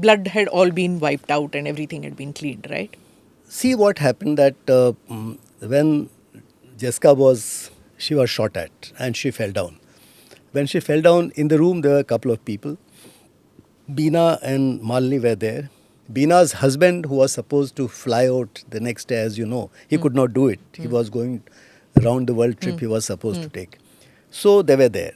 blood had all been wiped out and everything had been cleaned, right? See what happened that when Jessica she was shot at and she fell down. When she fell down in the room, there were a couple of people. Beena and Malini were there. Beena's husband, who was supposed to fly out the next day, as you know, he could not do it. He was going around the world trip he was supposed to take. So they were there.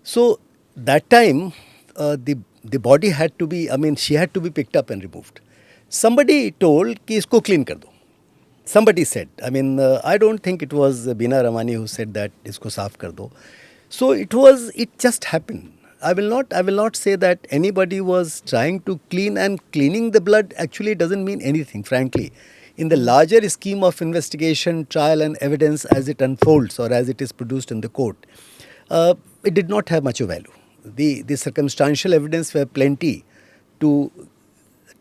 So that time, the body had to be, she had to be picked up and removed. Somebody told कि इसको clean कर दो. Somebody said. I don't think it was Beena Ramani who said that इसको साफ कर दो. So it just happened. I will not say that anybody was trying to clean, and cleaning the blood actually doesn't mean anything, frankly. In the larger scheme of investigation, trial and evidence as it unfolds or as it is produced in the court, it did not have much of value. The circumstantial evidence were plenty to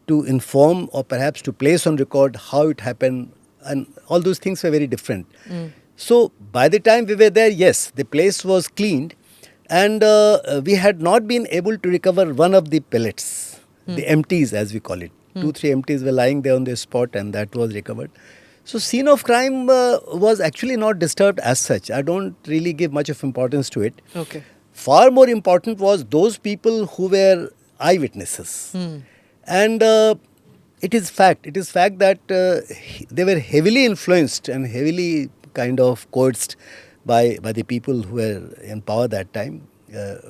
inform or perhaps to place on record how it happened, and all those things were very different. So by the time we were there, yes, the place was cleaned, and we had not been able to recover one of the pellets, the empties as we call it. 2-3 empties were lying there on the spot, and that was recovered. So scene of crime was actually not disturbed as such. I don't really give much of importance to it. Okay. Far more important was those people who were eyewitnesses. And it is fact that they were heavily influenced and heavily kind of coerced by the people who were in power that time.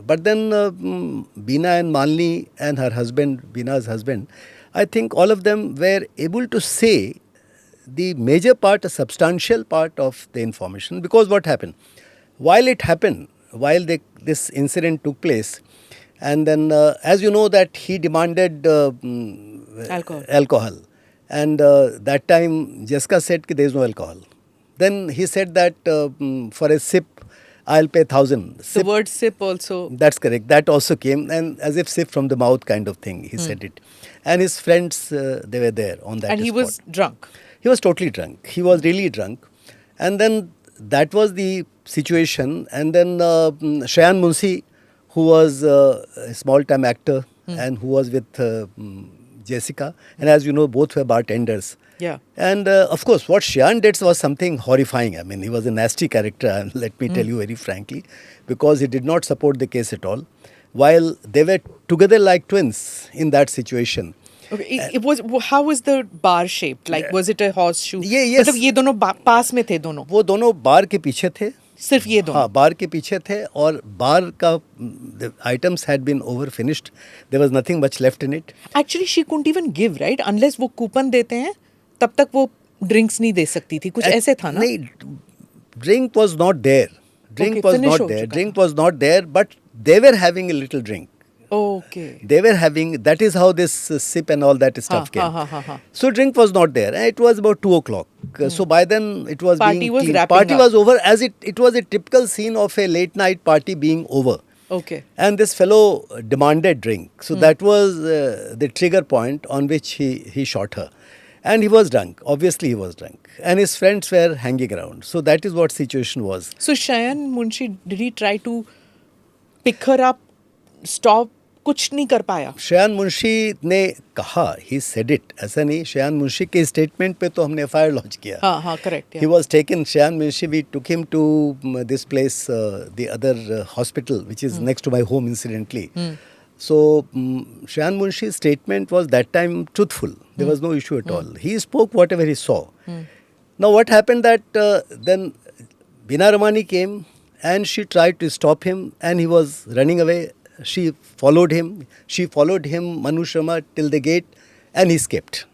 But then Beena and Malini and her husband, Beena's husband, I think all of them were able to say the major part, a substantial part of the information. Because what happened? While this incident took place, and then as you know that he demanded alcohol. And that time Jessica said that there is no alcohol. Then he said that for a sip, I'll pay 1,000. The word sip also. That's correct. That also came, and as if sip from the mouth kind of thing, he said it. And his friends, they were there on that And he spot. was drunk. He was totally drunk. He was really drunk. And then that was the situation. And then Shayan Munshi, who was a small-time actor and who was with Jessica. And as you know, both were bartenders. Yeah. And of course, what Shayan did was something horrifying. He was a nasty character, and let me tell you very frankly, because he did not support the case at all. While they were together like twins in that situation. Okay. How was the bar shaped? Like, was it a horseshoe? Yes. मतलब ये दोनों पास में थे दोनों? वो दोनों बार के पीछे थे. सिर्फ ये दोनों? हाँ, बार के पीछे थे, और बार का the items had been over finished. There was nothing much left in it. Actually, she couldn't even give, right? Unless वो कूपन देते हैं, तब तक वो drinks नहीं दे सकती थी. कुछ ऐसे था ना? नहीं, drink was not there. Drink was not there, but they were having a little drink. Okay. They were having, that is how this sip and all that stuff came. So drink was not there. It was about 2 o'clock. So by then it was Party being was cleaned. wrapping Party up. was over, as it was a typical scene of a late night party being over. Okay. And this fellow demanded drink. So that was the trigger point on which he shot her. And he was drunk. Obviously he was drunk. And his friends were hanging around. So that is what situation was. So Shayan Munshi, did he try to pick her up, stop? कुछ नहीं कर पाया. शयान मुंशी ने कहा, he said it. ऐसा नहीं, शयान मुंशी के statement पे तो हमने FIR लॉन्च किया. हाँ, correct. Yeah. He was taken, Shayan Munshi, we took him to this place, the other hospital, which is next to my home incidentally. So Shayan Munshi's statement was that time truthful. There was no issue at all. He spoke whatever he saw. Now what happened that then Beena Ramani came and she tried to stop him, and he was running away. She followed him, Manu Sharma, till the gate, and he escaped.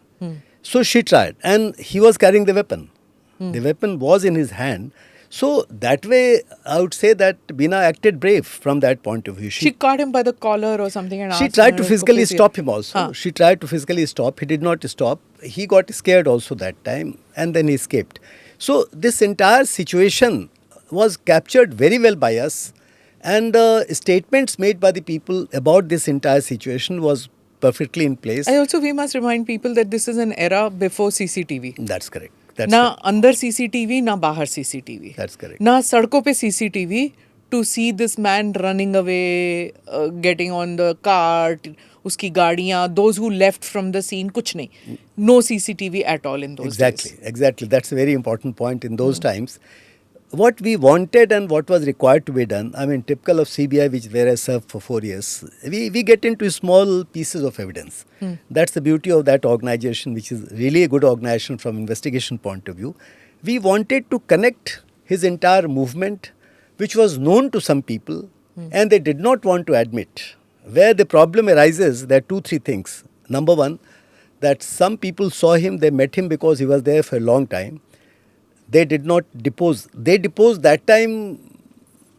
So she tried, and he was carrying the weapon. The weapon was in his hand. So that way, I would say that Beena acted brave from that point of view. She caught him by the collar or something and she asked tried him to physically stop him also. She tried to physically stop. He did not stop. He got scared also that time, and then he escaped. So this entire situation was captured very well by us. And statements made by the people about this entire situation was perfectly in place. We must remind people that this is an era before CCTV. That's correct. ना अंदर CCTV, ना बाहर CCTV. That's correct. ना सड़कों पे CCTV, to see this man running away, getting on the cart, uski gaadiyan, those who left from the scene, kuch nahi. No CCTV at all in those days. Exactly. That's a very important point in those times. What we wanted and what was required to be done, I mean, typical of CBI, where I served for 4 years, we get into small pieces of evidence. That's the beauty of that organization, which is really a good organization from investigation point of view. We wanted to connect his entire movement, which was known to some people, and they did not want to admit. Where the problem arises, there are 2-3 things. Number one, that some people saw him, they met him because he was there for a long time. They did not depose. They deposed that time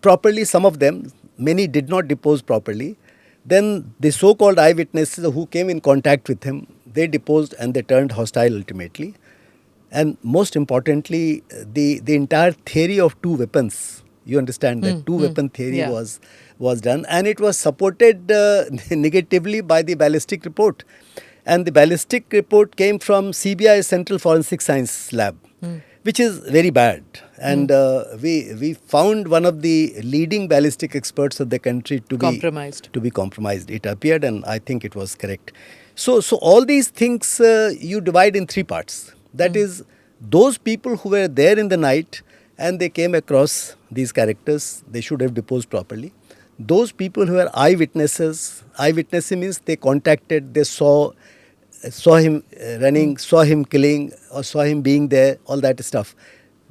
properly, some of them. Many did not depose properly. Then the so-called eyewitnesses who came in contact with him, they deposed and they turned hostile ultimately. And most importantly, the entire theory of 2 weapons, you understand that 2-weapon theory was done, and it was supported negatively by the ballistic report. And the ballistic report came from CBI Central Forensic Science Lab, which is very bad. And we found one of the leading ballistic experts of the country to be compromised. It appeared, and I think it was correct. So all these things you divide in 3 parts. That is, those people who were there in the night and they came across these characters, they should have deposed properly. Those people who were eyewitnesses, eyewitness means they contacted, they saw him running, saw him killing, or saw him being there, all that stuff.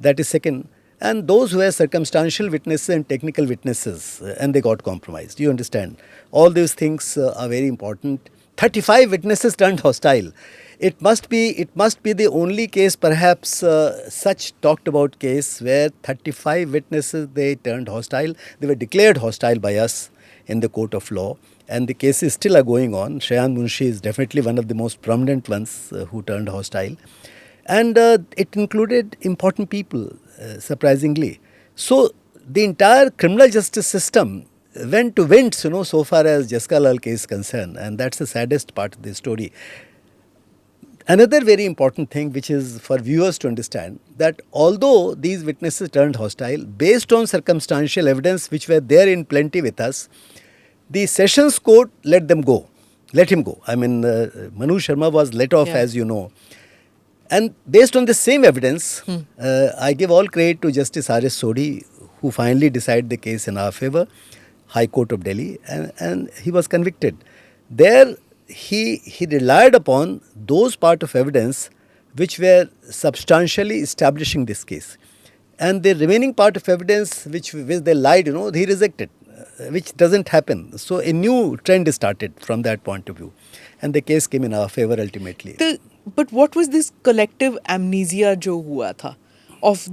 That is second. And those who were circumstantial witnesses and technical witnesses, and they got compromised. You understand? All these things are very important. 35 witnesses turned hostile. It must be the only case, perhaps such talked about case where 35 witnesses, they turned hostile. They were declared hostile by us in the court of law, and the cases still are going on. Shayan Munshi is definitely one of the most prominent ones who turned hostile, and it included important people, surprisingly. So the entire criminal justice system went to winds, so far as Jessica Lal case is concerned, and that's the saddest part of the story. Another very important thing, which is for viewers to understand, that although these witnesses turned hostile, based on circumstantial evidence which were there in plenty with us, the Sessions Court let him go. I mean, Manu Sharma was let off, as you know. And based on the same evidence, I give all credit to Justice R.S. Sodhi, who finally decided the case in our favour, High Court of Delhi, and he was convicted. There, he relied upon those part of evidence which were substantially establishing this case. And the remaining part of evidence which they lied, he rejected, which doesn't happen. So a new trend started from that point of view. And the case came in our favour ultimately. But what was this collective amnesia jo hua tha of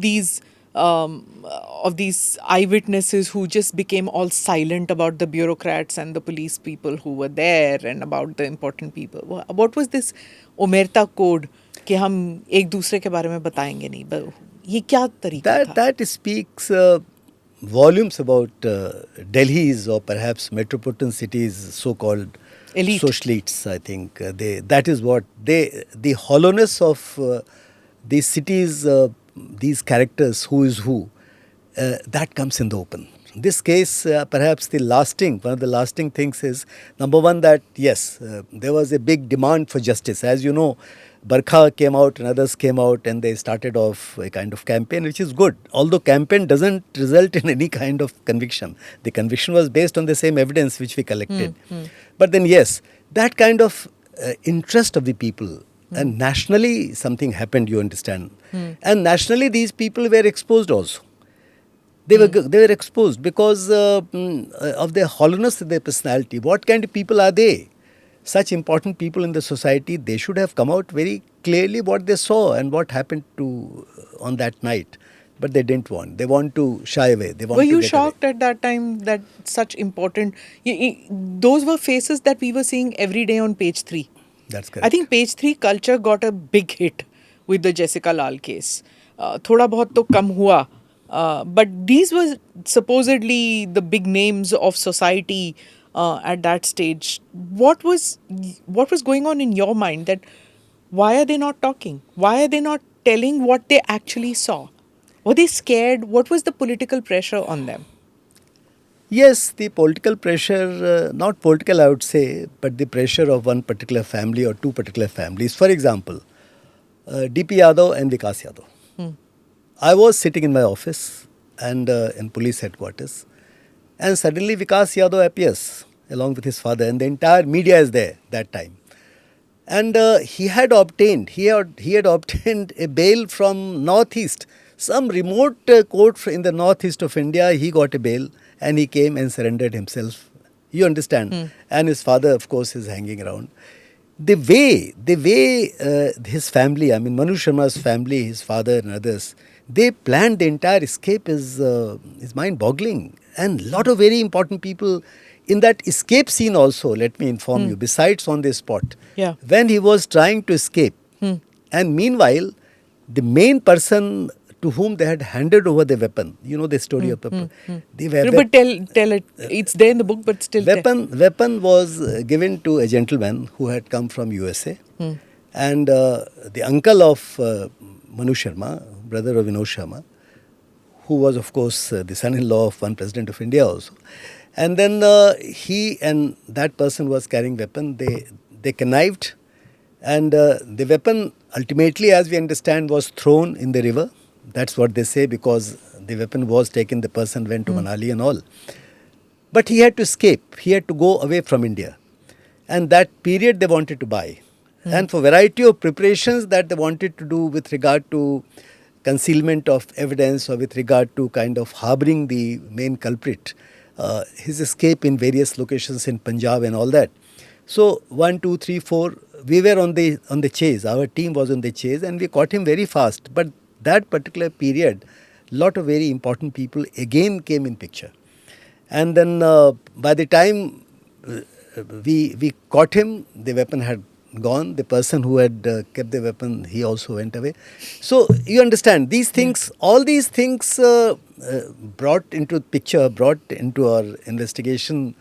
these eyewitnesses who just became all silent about the bureaucrats and the police people who were there and about the important people? What was this omerta code कि हम एक दूसरे के बारे में बताएंगे नहीं? ये क्या तरीका था? That speaks volumes about Delhi's or perhaps metropolitan cities so-called elite socialites. I think that is what the hollowness of these cities. These characters, who is who, that comes in the open. This case, perhaps one of the lasting things is, number one, that yes, there was a big demand for justice. As you know, Barkha came out and others came out and they started off a kind of campaign, which is good. Although campaign doesn't result in any kind of conviction. The conviction was based on the same evidence which we collected. But then yes, that kind of interest of the people, and nationally something happened, you understand. And nationally these people were exposed also. They were exposed because of their hollowness of their personality. What kind of people are they? Such important people in the society, they should have come out very clearly what they saw and what happened to on that night. But they didn't want. They want to shy away. Were you shocked at that time that such important... Those were faces that we were seeing every day on page 3. That's correct. I think page 3 culture got a big hit with the Jessica Lal case. Thoda bahut to kam hua. But these were supposedly the big names of society at that stage. What was going on in your mind? That why are they not talking? Why are they not telling what they actually saw? Were they scared? What was the political pressure on them? Yes, the political pressure, not political I would say, but the pressure of one particular family or two particular families. For example, DP Yadav and Vikas Yadav. I was sitting in my office and in police headquarters, and suddenly Vikas Yadav appears along with his father, and the entire media is there that time. And he had obtained a bail from Northeast, some remote court in the Northeast of India. He got a bail and he came and surrendered himself. You understand? And his father, of course, is hanging around. The way his family, I mean Manu Sharma's family, his father and others, they planned the entire escape is mind-boggling. And a lot of very important people in that escape scene also, let me inform you, besides on the spot, when he was trying to escape, and meanwhile, the main person to whom they had handed over the weapon, you know the story of the but tell it. It's there in the book, but still. Weapon was given to a gentleman who had come from USA, and the uncle of Manu Sharma, brother of Vinod Sharma, who was of course the son-in-law of one president of India also. And then he and that person was carrying weapon. They connived, and the weapon ultimately, as we understand, was thrown in the river. That's what they say, because the weapon was taken, the person went to Manali and all. But he had to escape. He had to go away from India. And that period they wanted to buy. And for variety of preparations that they wanted to do with regard to concealment of evidence or with regard to kind of harboring the main culprit, his escape in various locations in Punjab and all that. So 1, 2, 3, 4, we were on the chase. Our team was on the chase and we caught him very fast. But that particular period, lot of very important people again came in picture. And then by the time we caught him, the weapon had gone. The person who had kept the weapon, he also went away. So you understand, these things, all these things brought into our investigation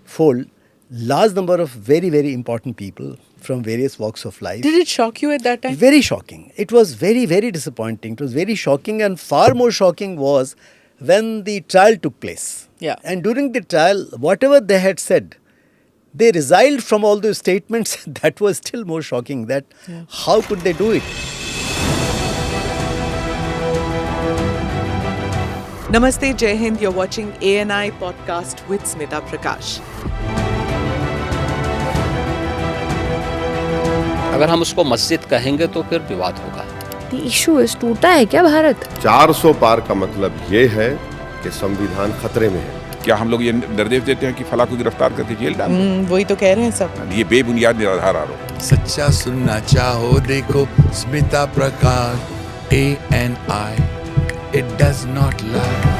fold large number of very, very important people from various walks of life. Did it shock you at that time? Very shocking. It was very, very disappointing. It was very shocking, and far more shocking was when the trial took place. Yeah. And during the trial, whatever they had said, they resiled from all those statements. That was still more shocking. That how could they do it? Namaste, Jai Hind. You're watching ANI podcast with Smita Prakash. अगर हम उसको मस्जिद कहेंगे तो फिर विवाद होगा। The issue is, टूटा है क्या भारत? 400 पार का मतलब ये है कि संविधान खतरे में है। क्या हम लोग ये निर्देश देते हैं कि फला को गिरफ्तार करके जेल डाल दो? वही तो कह रहे हैं सब। ये बेबुनियाद निराधार आरोप। सच्चा सुनना चाहो देखो स्मिता प्रकाश ANI, it does not lie.